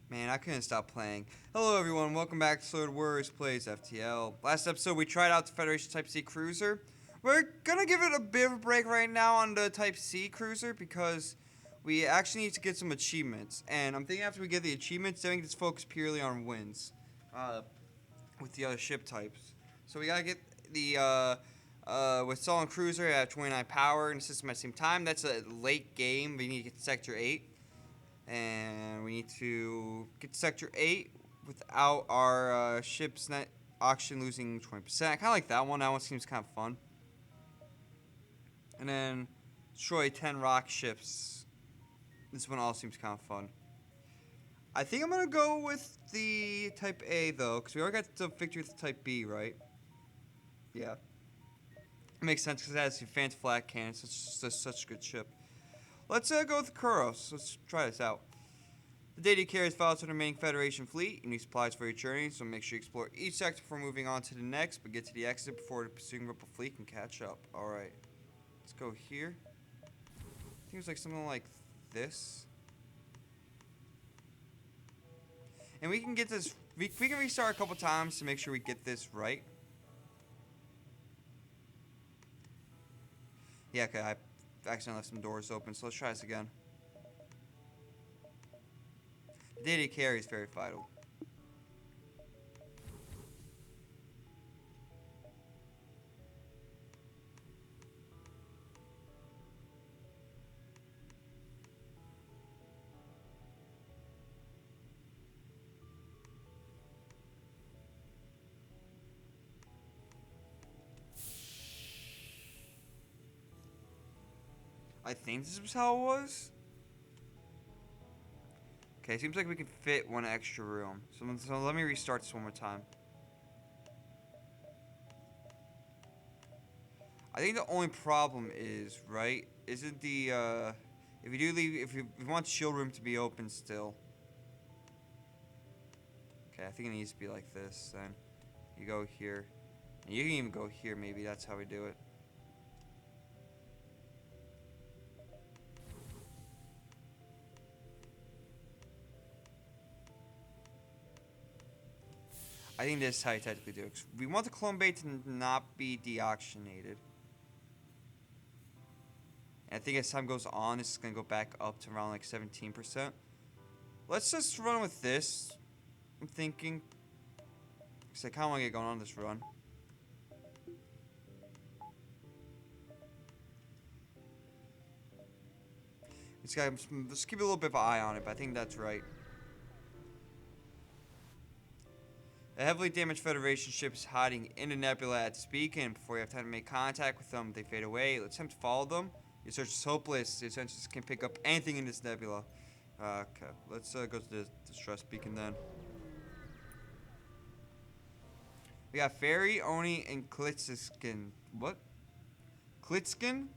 Man, I couldn't stop playing. Hello everyone, welcome back to SLuredWOrds plays FTL. Last episode we tried out the Federation Type C Cruiser. We're gonna give it a bit of a break right now on the Type C Cruiser because we actually need to get some achievements. And I'm thinking after we get the achievements, then we can just focus purely on wins with the other ship types. So we gotta get the with Solon Cruiser at 29 power and system at the same time. That's a late game. We need to get to Sector 8. And we need to get to Sector 8 without our ship's net auction losing 20%. I kind of like that one. That one seems kind of fun. And then destroy 10 rock ships. This one all seems kind of fun. I think I'm going to go with the Type A, though, because we already got the victory with the Type B, right? Yeah. It makes sense because it has the advanced flat cannon. It's just such a good ship. Let's go with Kuros. Let's try this out. The data carries files to the remaining Federation fleet. You need supplies for your journey, so make sure you explore each sector before moving on to the next, but get to the exit before the pursuing Ripple fleet can catch up. Alright. Let's go here. I think it's like something like this. And we can get this... We can restart a couple times to make sure we get this right. Yeah, okay, I accidentally left some doors open, so let's try this again. The data carry is very vital. I think this is how it was. Okay, seems like we can fit one extra room. So let me restart this one more time. I think the only problem is, right, isn't the, if you do leave, if you want the shield room to be open still. Okay, I think it needs to be like this, then. You go here. And you can even go here, maybe that's how we do it. I think this is how you technically do it. We want the clone bait to not be deoxygenated. And I think as time goes on, this is going to go back up to around like 17%. Let's just run with this, I'm thinking. Because I kind of want to get going on this run. Let's keep a little bit of an eye on it, but I think that's right. A heavily damaged Federation ship is hiding in the nebula at this beacon. Before you have time to make contact with them, they fade away. Let's attempt to follow them. Your search is hopeless. The sensors can pick up anything in this nebula. Okay, let's go to the distress beacon then. We got Fairy, Oni, and Klitskin. What? Klitskin?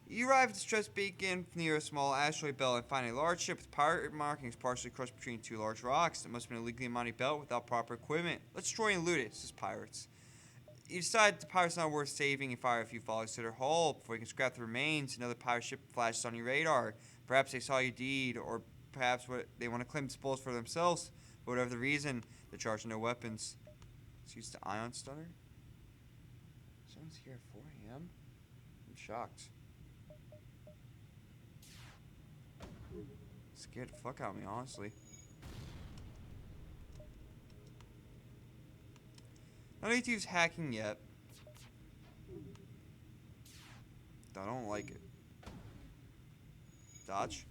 You arrive at the distress beacon near a small asteroid belt and find a large ship with pirate markings partially crushed between two large rocks. It must have been a illegally mounted belt without proper equipment. Let's destroy and loot it, says pirates. You decide the pirate's not worth saving and fire a few volleys to their hull. Before you can scrap the remains, another pirate ship flashes on your radar. Perhaps they saw your deed, or perhaps they want to claim the spoils for themselves. For whatever the reason, they're charging their weapons. Let's use the ion stunner. Someone's here at 4 a.m.? I'm shocked. Scared the fuck out of me, honestly. I don't need to use hacking yet. I don't like it. Dodge.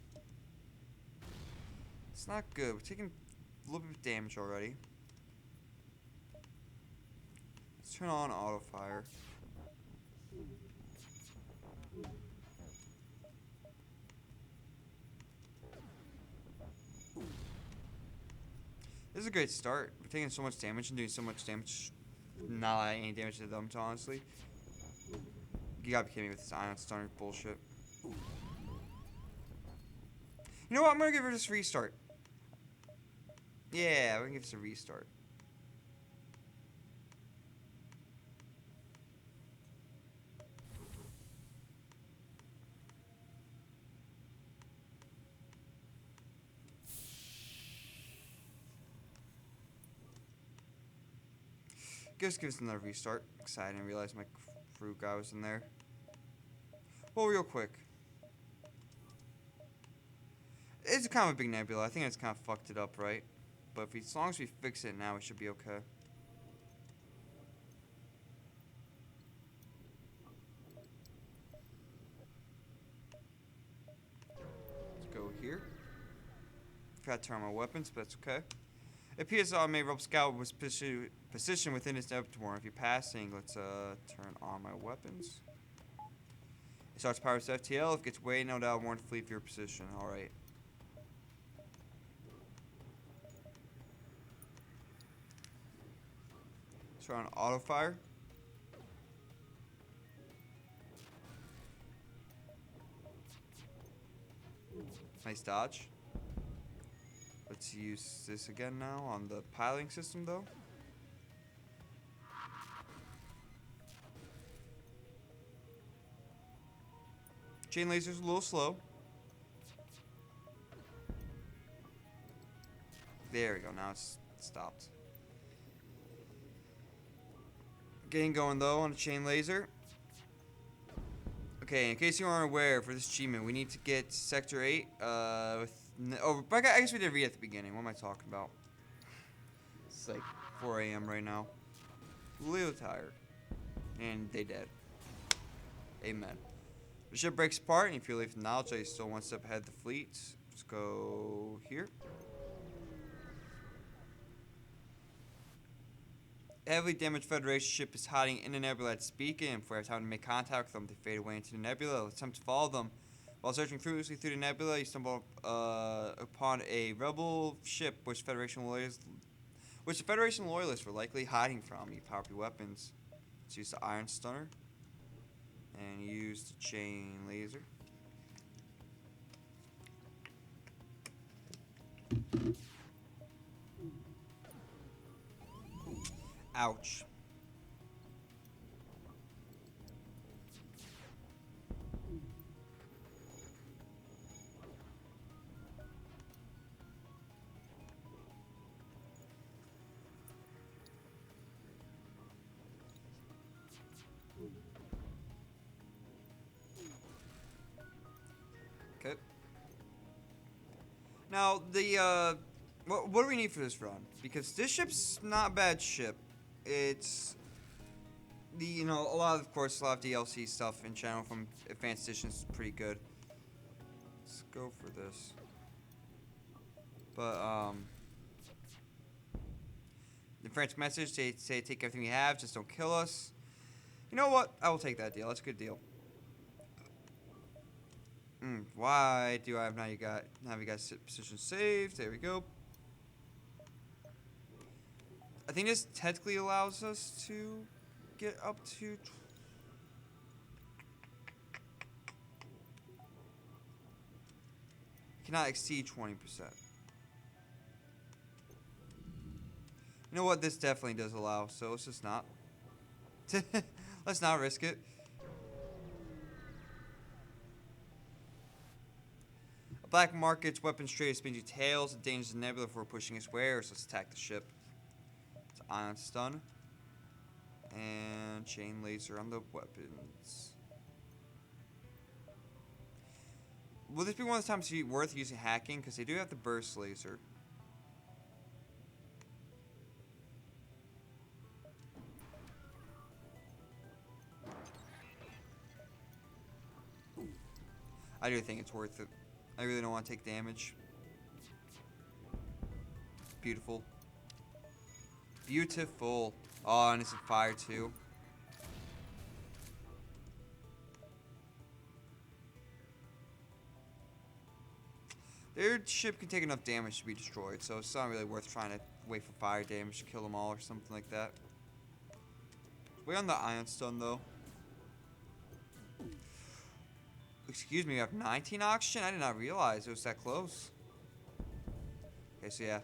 It's not good. We're taking a little bit of damage already. Let's turn on auto fire. This is a great start. We're taking so much damage and doing so much damage. Not any damage to them, honestly. You gotta be kidding me with this ion stunner bullshit. You know what? I'm gonna give her this restart. Yeah, we're gonna give this a restart. Just give us another restart. Because I didn't realize my crew guy was in there. Well, real quick. It's kind of a big nebula. I think it's kind of fucked it up, right? But if as long as we fix it now, it should be okay. Let's go here. Forgot to turn on my weapons, but that's okay. It appears the automated Rebel Scout was positioned within its Neptune. If you're passing, let's turn on my weapons. It starts pirates FTL. If it gets away, no doubt warn to flee for your position. Alright. Turn on auto fire. Nice dodge. Let's use this again now on the piloting system though. Chain laser's a little slow. There we go, now it's stopped. Getting going though on the chain laser. Okay, in case you aren't aware, for this achievement, we need to get Sector 8 I guess we did read at the beginning. What am I talking about? It's like 4 a.m. right now. A little tired. And they dead. Amen. The ship breaks apart, and if you leave the knowledge that you're still one step ahead of the fleet, let's go here. Heavily damaged Federation ship is hiding in the nebula at Speaking, and for every time to make contact with them, they fade away into the nebula. Let's attempt to follow them. While searching fruitlessly through the nebula, you stumble upon a rebel ship which the Federation loyalists were likely hiding from. You power up your weapons. Let's use the iron stunner and use the chain laser. Ouch. Okay. Now, what do we need for this run? Because this ship's not a bad ship. It's a lot of DLC stuff in channel from Advanced Editions is pretty good. Let's go for this. But the French message, they say take everything we have, just don't kill us. You know what? I will take that deal. That's a good deal. Why do I have now? You got position saved. There we go. I think this technically allows us to get up to. Cannot exceed 20%. You know what? This definitely does allow. So let's just not. Let's not risk it. A black market's weapons trade spins you tails. It dangers the nebula before pushing its way. So let's attack the ship. It's ion stun. And chain laser on the weapons. Will this be one of the times worth using hacking? Because they do have the burst laser. I do think it's worth it. I really don't want to take damage. Beautiful. Beautiful. Oh, and it's a fire too. Their ship can take enough damage to be destroyed, so it's not really worth trying to wait for fire damage to kill them all or something like that. Way on the ion stun though. Excuse me, we have 19 oxygen? I did not realize it was that close. Okay, so yeah.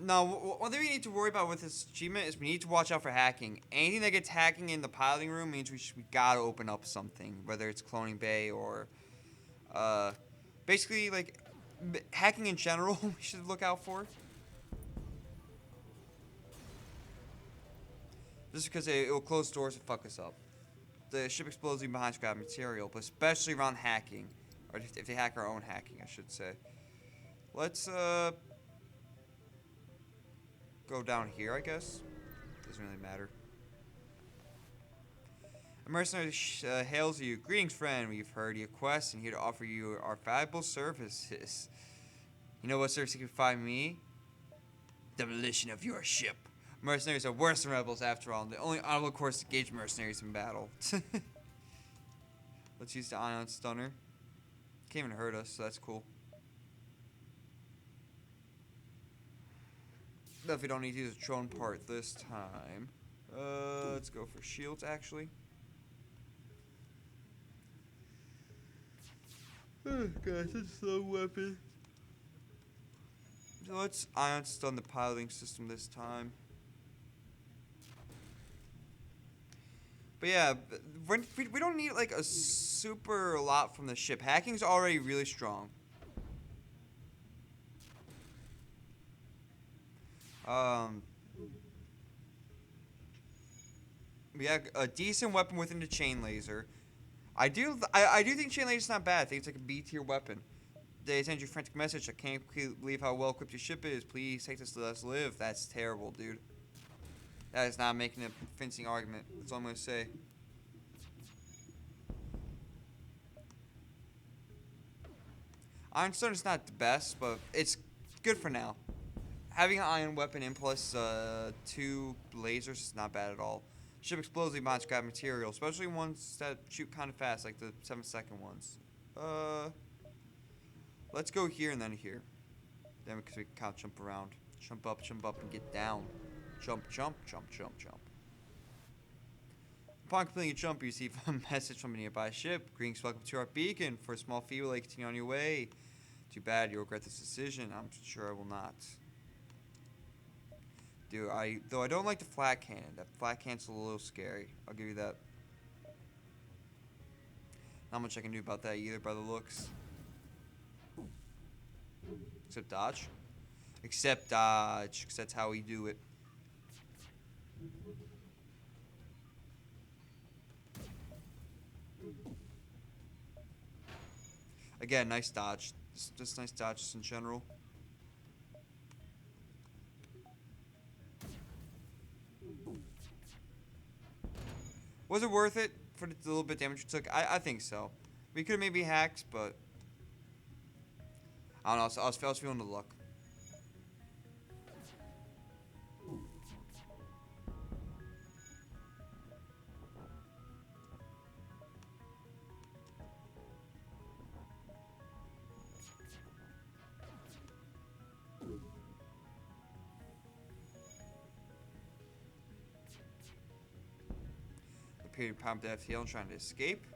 Now, one thing we need to worry about with this achievement is we need to watch out for hacking. Anything that gets hacking in the piloting room means we gotta open up something, whether it's cloning bay or, basically, like, hacking in general we should look out for. Just because it will close doors and fuck us up. The ship explodes even behind scrap material, but especially around hacking. Or if they hack our own hacking, I should say. Let's, go down here, I guess. Doesn't really matter. A mercenary hails you. Greetings, friend. We've heard your quest and here to offer you our valuable services. You know what service you can find me? Demolition of your ship. Mercenaries are worse than rebels after all. The only honorable course to engage mercenaries in battle. Let's use the ion stunner. Can't even hurt us, so that's cool. Definitely don't need to use a drone part this time. Let's go for shields, actually. Oh gosh, that's a slow weapon. So let's ion stun the piloting system this time. But yeah, we don't need like a super lot from the ship. Hacking's already really strong. We have a decent weapon within the chain laser. I do think chain laser's not bad. I think it's like a B tier weapon. They send you a frantic message. I can't believe how well equipped your ship is. Please take this to let us live. That's terrible, dude. That is not making a convincing argument. That's all I'm gonna say. Iron Stone is not the best, but it's good for now. Having an iron weapon in plus 2 lasers is not bad at all. Ship explodes leave behind scrap material, especially ones that shoot kind of fast, like the 7-second ones. Let's go here and then here. Then because we can kind of jump around. Jump up, and get down. Jump, jump, jump, jump, jump. Upon completing a jump, you receive a message from a nearby ship. Greetings, welcome to our beacon. For a small fee, we'll let you continue on your way. Too bad you'll regret this decision. I'm sure I will not. Dude, though I don't like the flat cannon. That flat cannon's a little scary. I'll give you that. Not much I can do about that either by the looks. Except dodge. Except dodge. Because that's how we do it. Again, nice dodge. Just nice dodges in general. Was it worth it for the little bit damage we took? I think so. We could have maybe hacked, but I don't know. I was feeling the luck. Period pump the FTL and trying to escape.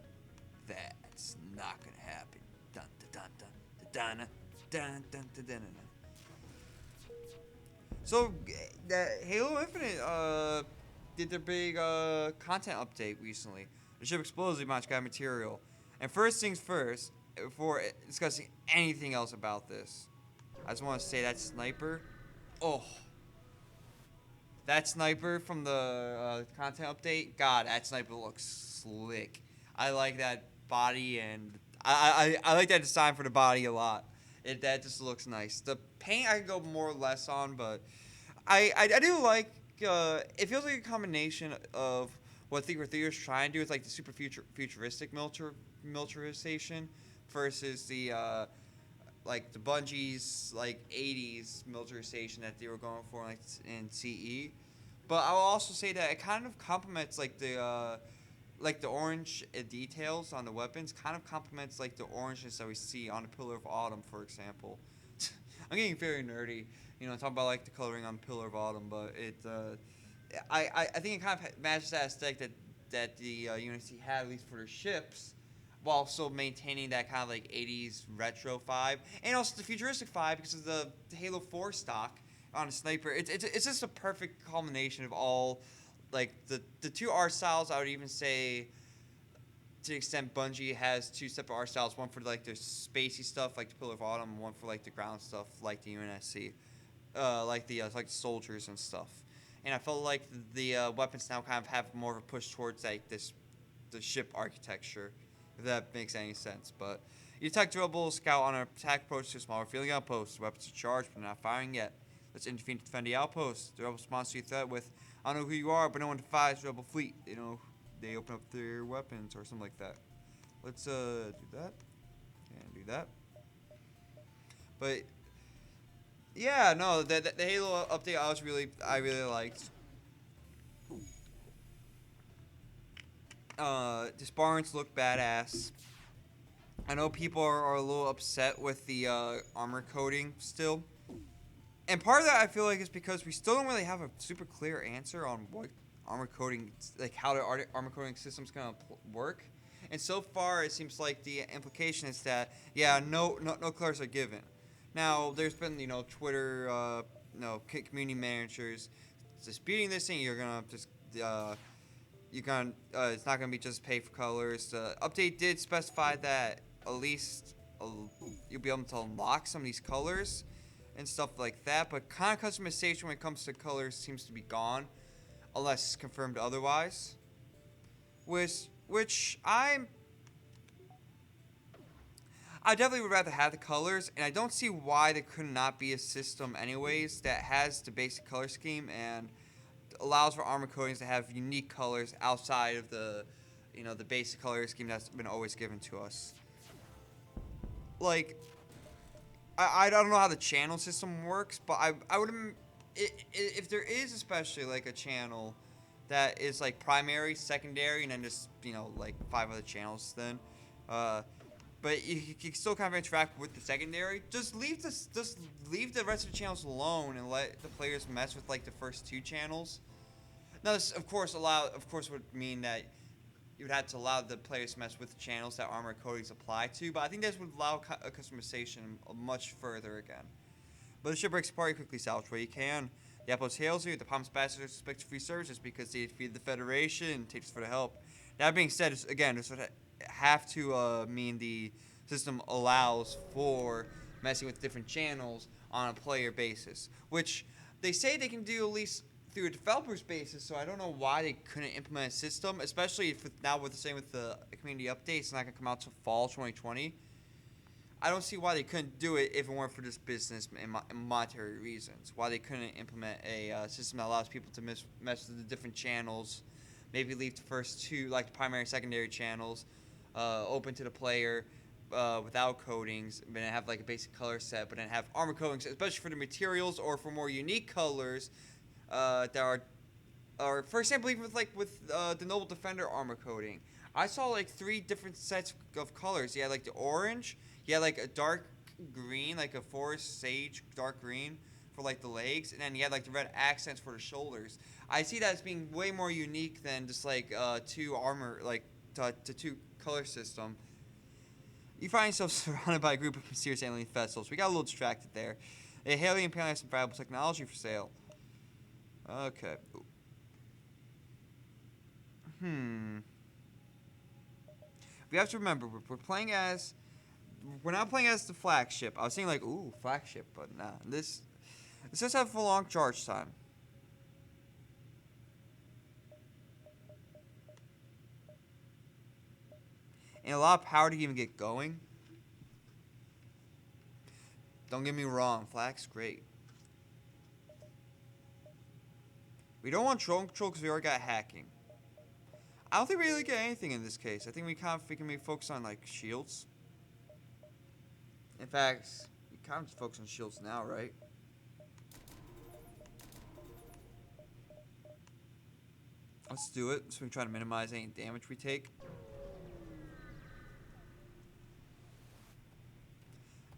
That's not gonna happen. Dun dun dun dun dun dun dun dun dun. So that Halo Infinite did their big content update recently. The ship explodes with much material. And first things first, before discussing anything else about this, I just want to say that sniper. Oh. That sniper from the content update, God, that sniper looks slick. I like that body, and I like that design for the body a lot. That just looks nice. The paint I can go more or less on, but I do like. It feels like a combination of what Theater is trying to do with like the super futuristic militarization versus the like the Bungie's like 80s militarization that they were going for like in CE. But I will also say that it kind of complements like the orange details on the weapons kind of complements like the orangeness that we see on the Pillar of Autumn, for example. I'm getting very nerdy, talking about like the coloring on Pillar of Autumn, but I think it kind of matches that aesthetic that the UNSC had, at least for their ships, while also maintaining that kind of like 80s retro vibe, and also the futuristic vibe because of the Halo 4 stock on a sniper. It's just a perfect culmination of all, like the two art styles. I would even say, to the extent Bungie has two separate art styles, one for like their spacey stuff like the Pillar of Autumn, and one for like the ground stuff like the UNSC, like the soldiers and stuff. and I felt like the weapons now kind of have more of a push towards like the ship architecture, if that makes any sense. But you detect a rebel scout on an attack approach to a smaller feeling outpost. Weapons are charged, but not firing yet. Let's intervene to defend the outpost. The rebel responds to your threat with, "I don't know who you are, but no one defies the rebel fleet." They open up their weapons or something like that. Let's do that and do that. But yeah, no, the Halo update I really liked. Disbarns look badass. I know people are a little upset with the armor coating still. And part of that I feel like is because we still don't really have a super clear answer on what armor coating, like how the armor coating system's gonna work. And so far it seems like the implication is that no colors are given. Now there's been Twitter community managers disputing this thing. You're gonna just it's not gonna be just pay for colors. The update did specify that at least you'll be able to unlock some of these colors and stuff like that, but kind of customization when it comes to colors seems to be gone unless confirmed otherwise, which I definitely would rather have the colors, and I don't see why there could not be a system anyways that has the basic color scheme and allows for armor coatings to have unique colors outside of the the basic color scheme that's been always given to us. Like, I don't know how the channel system works, but I would if there is especially like a channel that is like primary, secondary, and then just like 5 other channels then, but you can still kind of interact with the secondary. Just leave the rest of the channels alone and let the players mess with like the first 2 channels. Now this of course would mean that you would have to allow the players to mess with the channels that armor coatings apply to, but I think this would allow a customization much further again. But the ship breaks apart, you quickly salvage where you can. The outpost hails you, the Palm ambassadors expect free services because they defeated the Federation and takes for the help. That being said, again, this would have to mean the system allows for messing with different channels on a player basis, which they say they can do at least through a developer's basis, so I don't know why they couldn't implement a system, especially if now with the community updates, it's not going to come out till fall 2020. I don't see why they couldn't do it if it weren't for just business and monetary reasons. Why they couldn't implement a system that allows people to mess with the different channels, maybe leave the first 2, like the primary and secondary channels, open to the player without coatings, but then have like a basic color set, but then have armor coatings, especially for the materials or for more unique colors. That are, for example, even with the Noble Defender armor coating, I saw like 3 different sets of colors. You had like the orange, you had like a dark green, like a forest sage dark green for like the legs, and then you had like the red accents for the shoulders. I see that as being way more unique than just like 2 armor, like to 2 color system. You find yourself surrounded by a group of mysterious alien vessels. We got a little distracted there. A Halian apparently has some valuable technology for sale. Okay. We have to remember we're not playing as the flagship. I was saying like, ooh, flagship, but nah. This does have a long charge time. And a lot of power to even get going. Don't get me wrong, flag's great. We don't want drone control because we already got hacking. I don't think we really get anything in this case. I think we can be focused on like shields. In fact, we kind of just focus on shields now, right? Let's do it. So we can try to minimize any damage we take.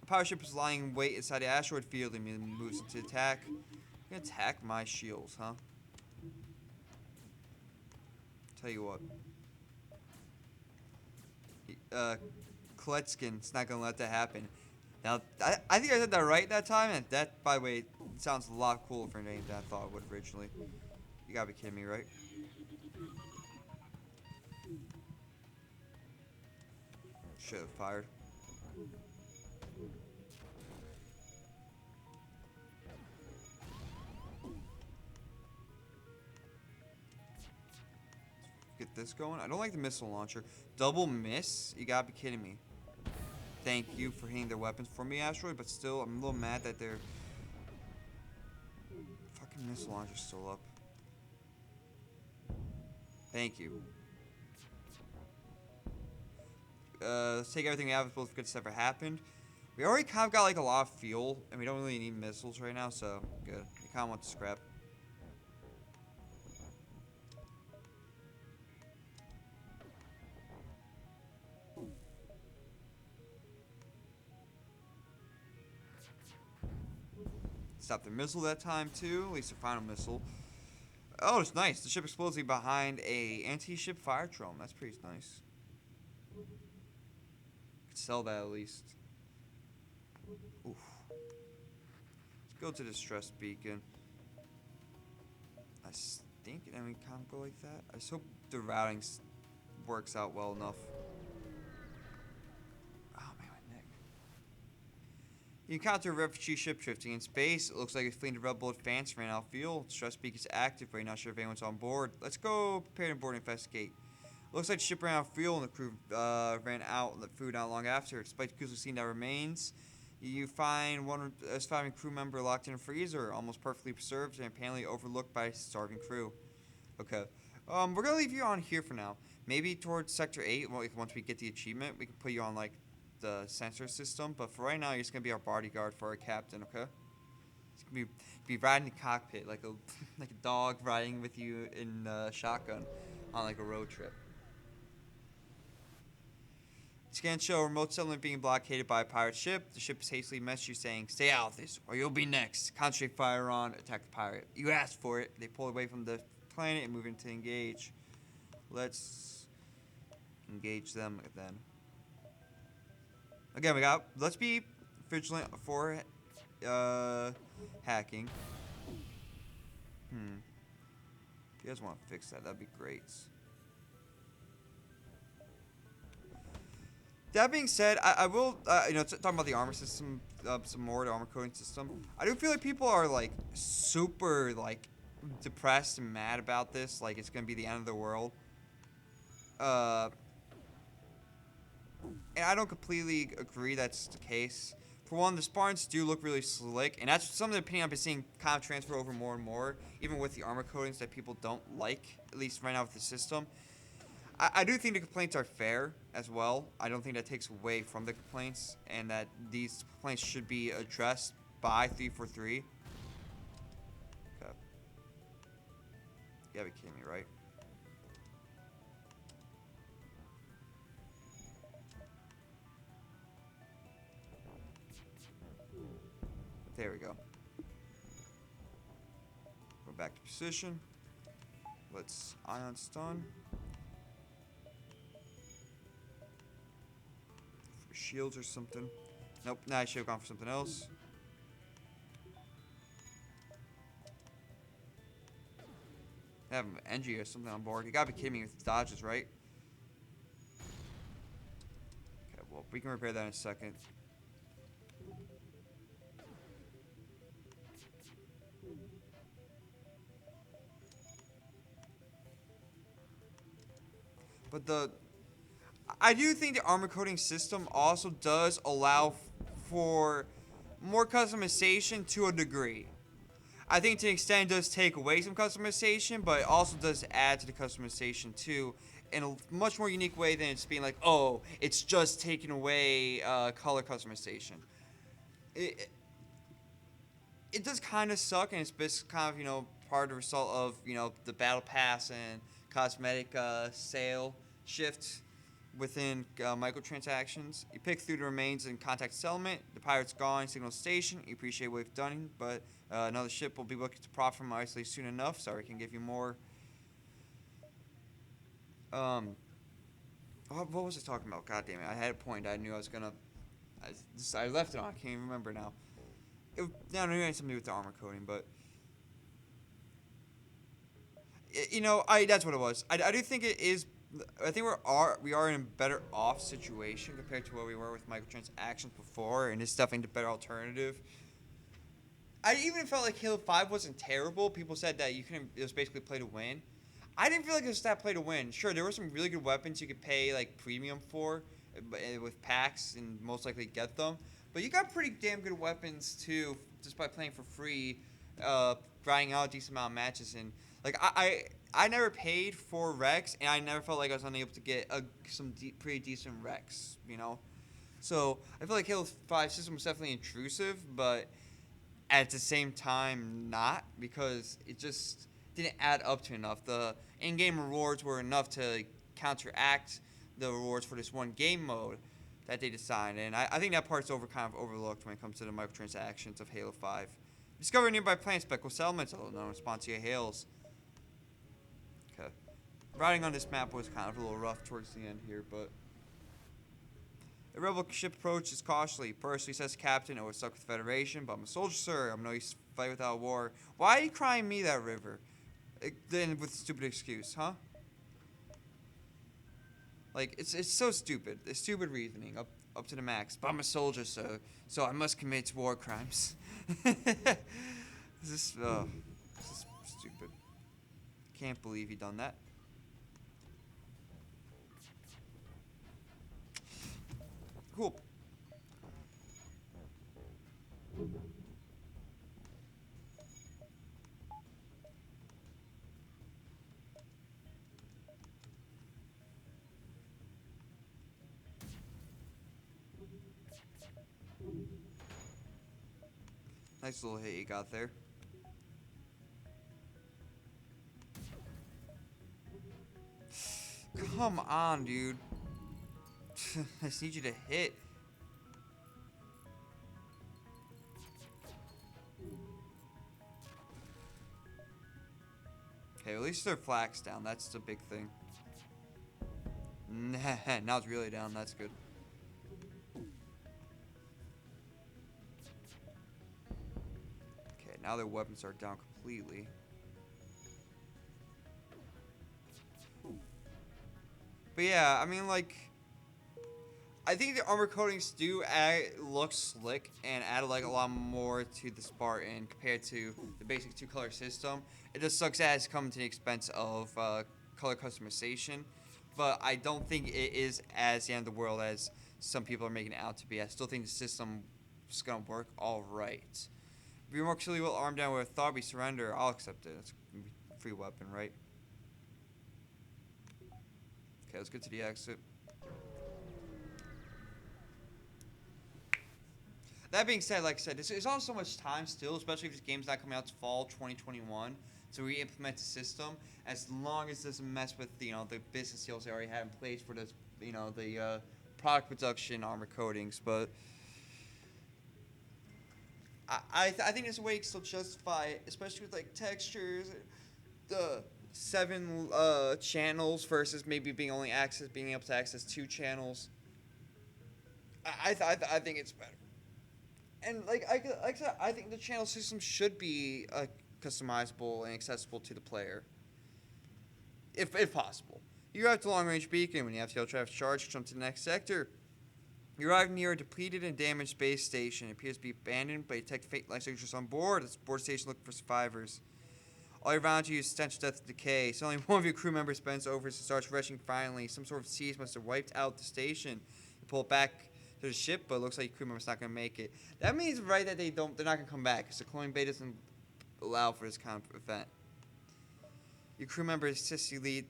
The power ship is lying in wait inside the asteroid field and moves into attack. You're gonna attack my shields, huh? Tell you what. Kletskin's not gonna let that happen. Now, I think I said that right that time, and that, by the way, sounds a lot cooler for a name than I thought it would originally. You gotta be kidding me, right? Should have fired. get this going. I don't like the missile launcher. Double miss? You gotta be kidding me. Thank you for hitting their weapons for me, Asteroid, but still, I'm a little mad that their fucking missile launcher's still up. Thank you. Let's take everything we have as both good stuff ever happened. We already kind of got like a lot of fuel, and we don't really need missiles right now, so good. We kind of want to scrap. Stop their missile that time too, at least their final missile. Oh, it's nice. The ship explodes behind a anti-ship fire drone. That's pretty nice. Could sell that at least. Oof. Let's go to the stress beacon. I think and we can't go like that. I just hope the routing works out well enough. You encounter a refugee ship drifting in space. It looks like it's fleeing to Rebel Advance, ran out of fuel. Stress beak is active, but you're not sure if anyone's on board. Let's go prepare to board and investigate. Looks like the ship ran out of fuel and the crew ran out of the food not long after. Despite the crucial scene that remains, you find one surviving crew member locked in a freezer, almost perfectly preserved and apparently overlooked by starving crew. Okay. We're gonna leave you on here for now. Maybe towards Sector 8, once we get the achievement, we can put you on like the sensor system, but for right now you're just gonna be our bodyguard for our captain, okay? It's gonna be riding the cockpit like a like a dog riding with you in a shotgun on like a road trip. Scans show a remote settlement being blockaded by a pirate ship. The ship is hastily messaged you saying, "Stay out of this, or you'll be next. Concentrate fire on, attack the pirate." You asked for it. They pull away from the planet and move into engage. Let's engage them then. Again, let's be vigilant for hacking. If you guys want to fix that, that'd be great. That being said, I will, talking about the armor system, some more, the armor coding system. I do feel like people are like super like depressed and mad about this, like it's gonna be the end of the world. And I don't completely agree that's the case. For one, the Spartans do look really slick, and that's some of the opinion I've been seeing kind of transfer over more and more, even with the armor coatings that people don't like, at least right now with the system. I do think the complaints are fair as well. I don't think that takes away from the complaints, and that these complaints should be addressed by 343. Okay. You gotta be kidding me, right? There we go. Go back to position. Let's ion stun. For shields or something. Nope, nah, I should have gone for something else. I have an NG or something on board. You gotta be kidding me with dodges, right? Okay, well, we can repair that in a second. But I do think the armor coating system also does allow for more customization to a degree. I think to an extent it does take away some customization, but it also does add to the customization too in a much more unique way than it's being like, oh, it's just taking away color customization. It does kind of suck, and it's just kind of, part of the result of, the battle pass and cosmetic sale shift within microtransactions. You pick through the remains and contact settlement. The pirate's gone, signal station. You appreciate what we've done, but another ship will be looking to profit from isolate soon enough. Sorry, I can give you more. What was I talking about? God damn it. I had a point. I knew I was gonna. I left it on. I can't even remember now. It had something to do with the armor coating, but that's what it was. I do think it is. I think we are in a better off situation compared to where we were with microtransactions before, and it's definitely the better alternative. I even felt like Halo 5 wasn't terrible. People said that it was basically play to win. I didn't feel like it was that play to win. Sure, there were some really good weapons you could pay like premium for with packs and most likely get them. But you got pretty damn good weapons too just by playing for free, grinding out a decent amount of matches. And like I never paid for Rex, and I never felt like I was unable to get some pretty decent Rex. You know, so I feel like Halo 5 system was definitely intrusive, but at the same time not, because it just didn't add up to enough. The in-game rewards were enough to counteract the rewards for this one game mode that they designed, and I think that part's kind of overlooked when it comes to the microtransactions of Halo 5. Discover nearby plant speckled settlements, although no response to your hails. Okay. Riding on this map was kind of a little rough towards the end here, but the rebel ship approaches cautiously. Personally, says Captain, I was stuck with the Federation, but I'm a soldier, sir. I'm no use to fight without war. Why are you crying me that river? Then with a stupid excuse, huh? Like, it's so stupid. It's stupid reasoning, up to the max. But I'm a soldier, sir, so I must commit war crimes. This is stupid. Can't believe he done that. Cool. Nice little hit you got there. Come on, dude. I just need you to hit. Okay, at least their flak's down. That's the big thing. Now it's really down. That's good. Okay, now their weapons are down completely. But yeah, I mean, like, I think the armor coatings do look slick and add like a lot more to the Spartan compared to the basic two-color system. It just sucks that it's coming to the expense of color customization, but I don't think it is as the end of the world as some people are making it out to be. I still think the system is gonna work all right. If you're more clearly well armed down with thought we surrender, I'll accept it. It's a free weapon, right? Okay, let's get to the exit. That being said, like I said, there's not so much time still, especially if this game's not coming out to fall 2021 to re-implement the system. As long as it doesn't mess with the business deals they already have in place for this, the product production armor coatings. But I think there's a way to still justify it, especially with like textures, the 7 channels versus maybe being able to access 2 channels. I think it's better. And like I said, I think the channel system should be customizable and accessible to the player, if possible. You arrive at the long-range beacon. When you have FTL traffic charge, jump to the next sector. You arrive near a depleted and damaged space station. It appears to be abandoned, but you detect faint light signatures on board. It's a board station looking for survivors. All around you is stench, death, and decay. Suddenly, one of your crew members bends over and starts rushing violently. Some sort of siege must have wiped out the station. You pull it back to the ship, but it looks like your crew member's not going to make it. That means, right, that they're not going to come back, because the cloning bay doesn't allow for this kind of event. Your crew member insists you leave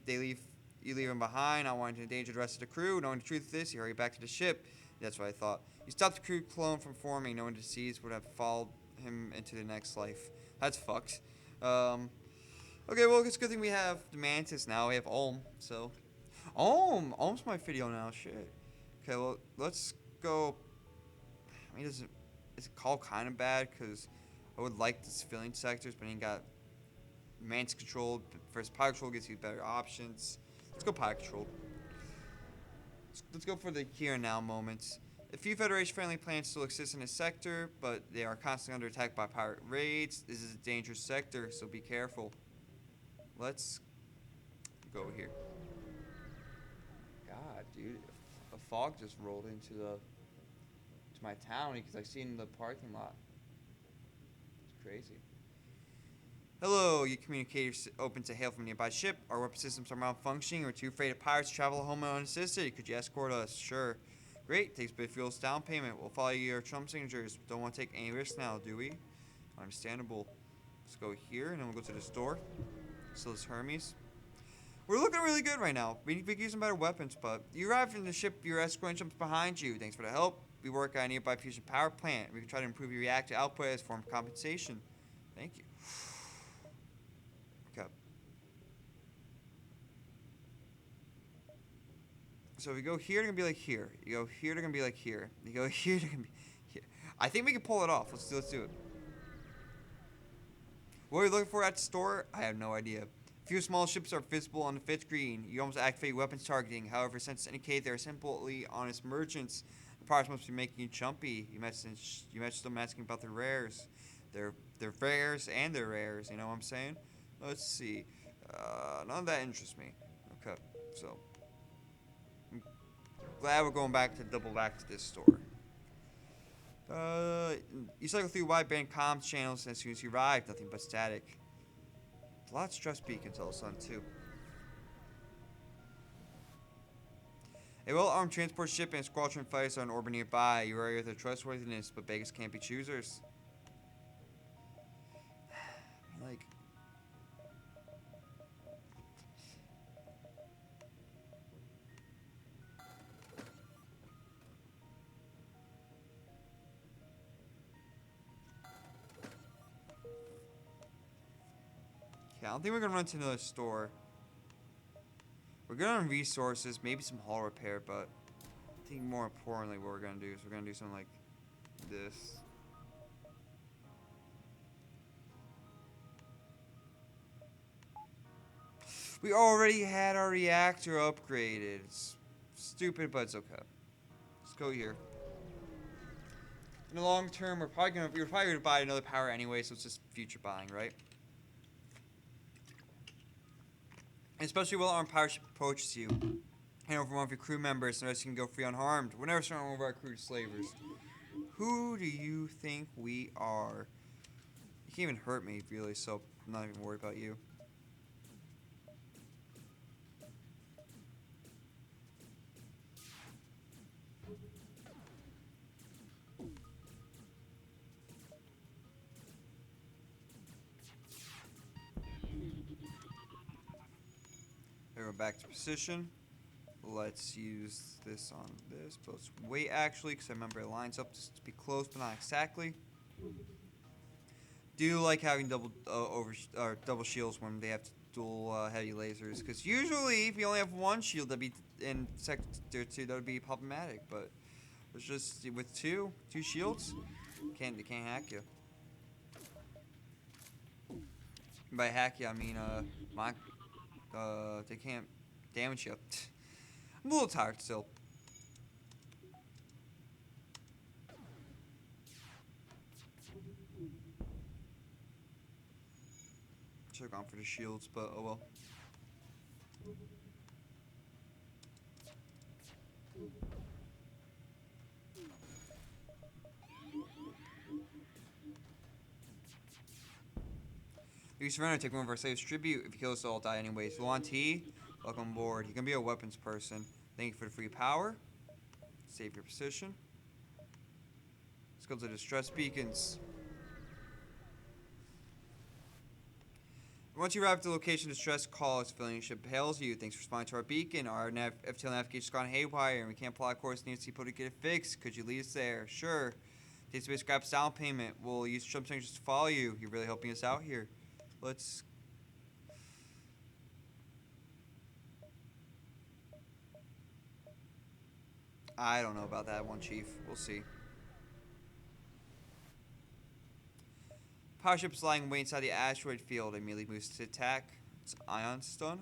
him behind, not wanting to endanger the rest of the crew. Knowing the truth of this, you hurry back to the ship. That's what I thought. You stopped the crew clone from forming, knowing the disease would have followed him into the next life. That's fucked. Okay, well, it's a good thing we have the Mantis now. We have Olm, so... Olm's my video now, shit. Okay, well, let's go... I mean, is it called kind of bad? Because I would like the civilian sectors, but then got Mantis controlled. First, pilot control gives you better options. Let's go pilot control. Let's go for the here and now moments. A few Federation-friendly planets still exist in this sector, but they are constantly under attack by pirate raids. This is a dangerous sector, so be careful. Let's go here. God, dude, a fog just rolled into my town because I seen the parking lot. It's crazy. Hello, your communicators open to hail from a nearby ship. Our weapon systems are malfunctioning. We're too afraid of pirates to travel home unassisted. Could you escort us? Sure. Great. Takes a bit of fuel's down payment. We'll follow your Trump signatures. Don't want to take any risks now, do we? Understandable. Let's go here, and then we'll go to the store. So this Hermes. We're looking really good right now. We could use some better weapons, but you arrived in the ship. Your escort jumps behind you. Thanks for the help. We work at a nearby fusion power plant. We can try to improve your reactor output as a form of compensation. Thank you. Okay. So if we go here, they're gonna be like here. You go here, they're gonna be like here. You go here, they're gonna be here. I think we can pull it off. Let's do it. What are you looking for at the store? I have no idea. Few small ships are visible on the fit screen. You almost activate weapons targeting. However, since indicate they are simply honest merchants, the pirates must be making you jumpy. You messaged them asking about their rares. Their rares and their rares, you know what I'm saying? Let's see. None of that interests me. Okay, so I'm glad we're going back to double back to this store. You cycle through wideband comms channels as soon as you arrive. Nothing but static. A lot of stress beacons all of a sudden, too. A well-armed transport ship and squadron fighters are in orbit nearby. You are their trustworthiness, but beggars can't be choosers. Like... I don't think we're gonna run to another store. We're good on resources, maybe some hull repair, but I think more importantly what we're gonna do is we're gonna do something like this. We already had our reactor upgraded. It's stupid, but it's okay. Let's go here. In the long term, we're probably gonna buy another power anyway, so it's just future buying, right? Especially while armed pirate ship approaches you. Hand over one of your crew members so the rest can go free unharmed. We're never starting over our crew slavers. Who do you think we are? You can't even hurt me, really, so I'm not even worried about you. We're back to position. Let's use this on this. But let's wait actually, because I remember it lines up to be close, but not exactly. Do you like having double shields when they have dual heavy lasers? Because usually, if you only have one shield, that'd be in sector 2, that would be problematic. But it's just with two shields, they can't hack you. And by hack you, I mean they can't damage you. I'm a little tired still. Should have gone for the shields, but oh well. You surrender, take one of our slaves tribute. If you kill us, all die anyways. Luan T, welcome aboard. You can be a weapons person. Thank you for the free power. Save your position. Let's go to the distress beacons. Once you arrive at the location, distress call as civilian ship hails you. Thanks for responding to our beacon. Our FTL navigation's gone haywire, and we can't plot a course near people to get it fixed. Could you lead us there? Sure. Database grabs down payment. We'll use Trump signatures to follow you. You're really helping us out here. Let's... I don't know about that one, Chief. We'll see. Power ship's lying way inside the asteroid field. Immediately moves to attack. It's ion stun.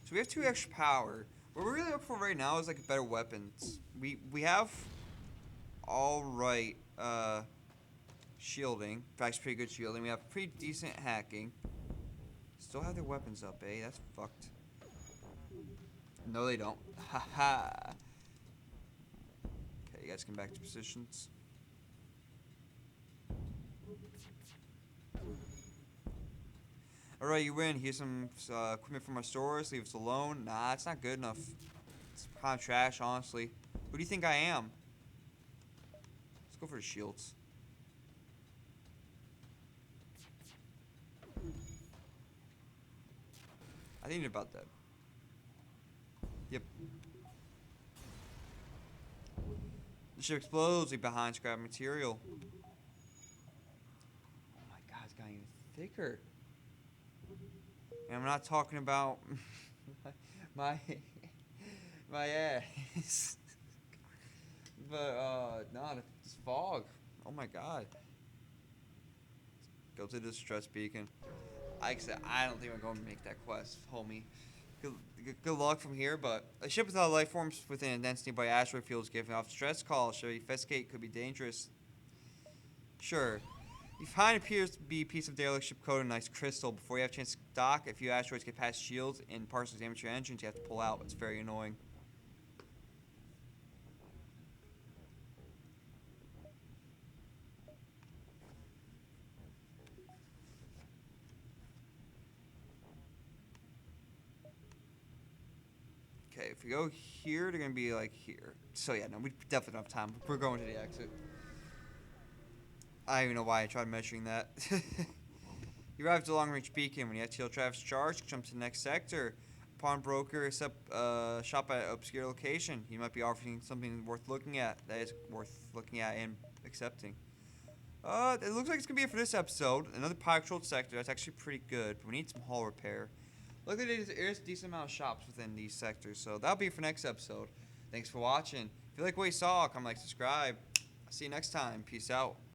So we have 2 extra power. What we're really looking for right now is like better weapons. We have all right shielding. In fact, it's pretty good shielding. We have pretty decent hacking. Still have their weapons up, eh? That's fucked. No, they don't. Haha. You guys come back to positions. Alright, you win. Here's some equipment from our stores. Leave us alone. Nah, it's not good enough. It's kind of trash, honestly. Who do you think I am? Let's go for the shields. I think you're about that. Yep. The ship explodes. Leave behind scrap material. Oh my god, it's gotten even thicker. And I'm not talking about my my ass. But no, it's fog. Oh my god. Go to the distress beacon. I don't think I'm going to make that quest, homie. Good luck from here, but a ship without life forms within a dense nearby asteroid field is giving off distress calls. So investigate could be dangerous. Sure. You find appears to be a piece of derelict ship code and nice crystal. Before you have a chance to dock, a few asteroids get past shields and partially damage your engines. You have to pull out. It's very annoying. Okay, if we go here, they're going to be like here. So yeah, no, we definitely don't have time. We're going to the exit. I don't even know why I tried measuring that. You arrived at the long-range beacon. When the FTL traffic's charged, jump to the next sector. Pawn broker shop at an obscure location. He might be offering something worth looking at. That is worth looking at and accepting. It looks like it's going to be it for this episode. Another pilot-controlled sector. That's actually pretty good, but we need some hull repair. Luckily, there's a decent amount of shops within these sectors, so that'll be it for next episode. Thanks for watching. If you like what you saw, comment, like, subscribe. I'll see you next time. Peace out.